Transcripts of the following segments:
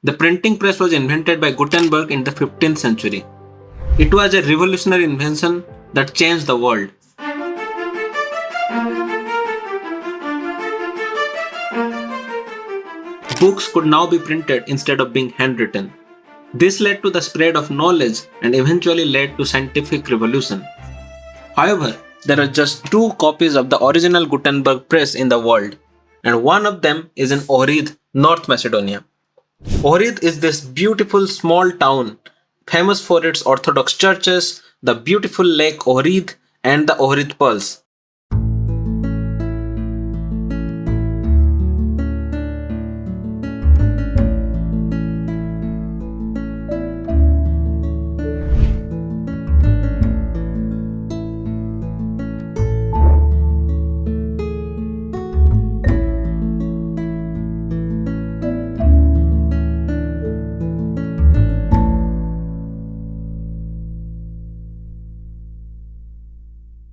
The printing press was invented by Gutenberg in the 15th century. It was a revolutionary invention that changed the world. Books could now be printed instead of being handwritten. This led to the spread of knowledge and eventually led to scientific revolution. However, there are just 2 copies of the original Gutenberg Press in the world, and one of them is in Ohrid, North Macedonia. Ohrid is this beautiful small town, famous for its Orthodox Churches, the beautiful lake Ohrid, and the Ohrid pearls.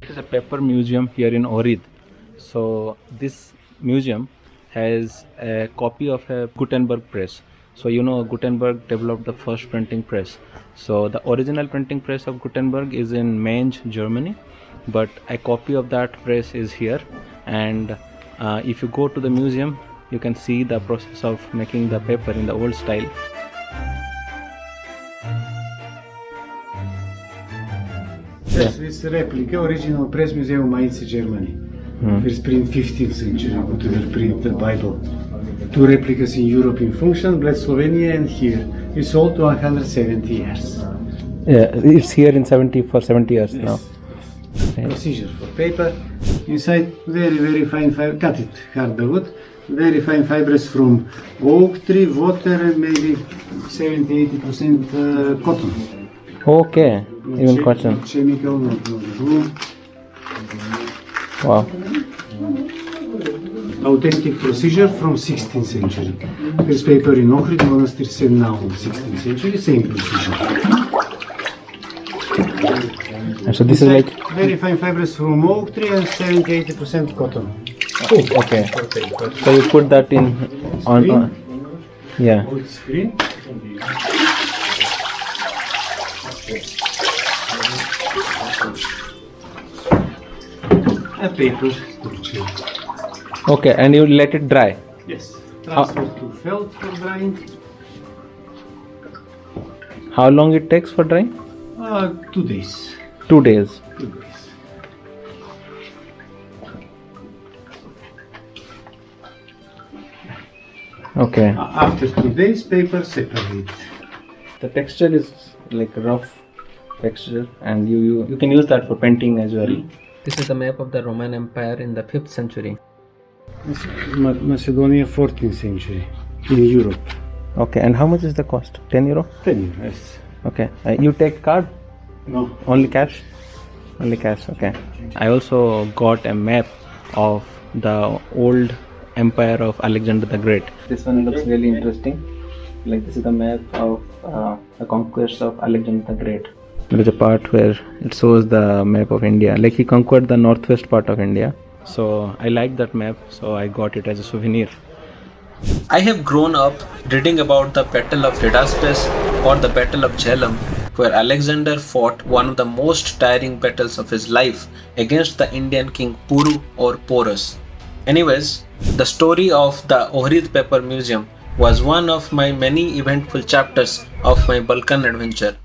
It is a paper museum here in Ohrid. So this museum has a copy of a Gutenberg press. So Gutenberg developed the first printing press. So the original printing press of Gutenberg is in Mainz, Germany, but a copy of that press is here. And if you go to the museum, you can see the process of making the paper in the old style. Yes, this replica, original press museum Mainz, Germany. First print 15th century, Gutenberg print the Bible. 2 replicas in Europe in function, Bled Slovenia and here. We sold to 170 years. Yeah, it's here in 70 years now. Yeah. Procedure for paper. Inside very fine fiber, cut it, hardwood. Very fine fibers from oak tree, water and maybe 70-80% cotton. Okay, even cotton. Chemical, not glue. Wow. Authentic procedure from 16th century. This paper in Ohrid monastery said now in 16th century, same procedure. And so this is like very fine fibers from oak tree and 70-80% cotton. okay. So you put that in on yeah. Old screen. A paper. Okay, and you let it dry. Yes. Transfer to felt for drying. How long it takes for drying? 2 days. 2 days. 2 days. Okay. After 2 days, paper separate. The texture is like rough texture, and you can use that for painting as well. This is a map of the Roman Empire in the 5th century. Macedonia, 14th century in Europe. Okay, and how much is the cost? 10 euro? 10 years. Yes. Okay. You take card? No. Only cash? Only cash, okay. I also got a map of the old empire of Alexander the Great. This one looks really interesting. Like this is the map of the conquest of Alexander the Great. There is a part where it shows the map of India. Like he conquered the northwest part of India. So I like that map, so I got it as a souvenir. I have grown up reading about the Battle of Hydaspes or the Battle of Jhelum, where Alexander fought one of the most tiring battles of his life against the Indian king Puru or Porus. Anyways, the story of the Ohrid Paper Museum was one of my many eventful chapters of my Balkan adventure.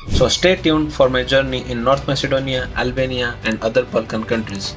So stay tuned for my journey in North Macedonia, Albania and other Balkan countries.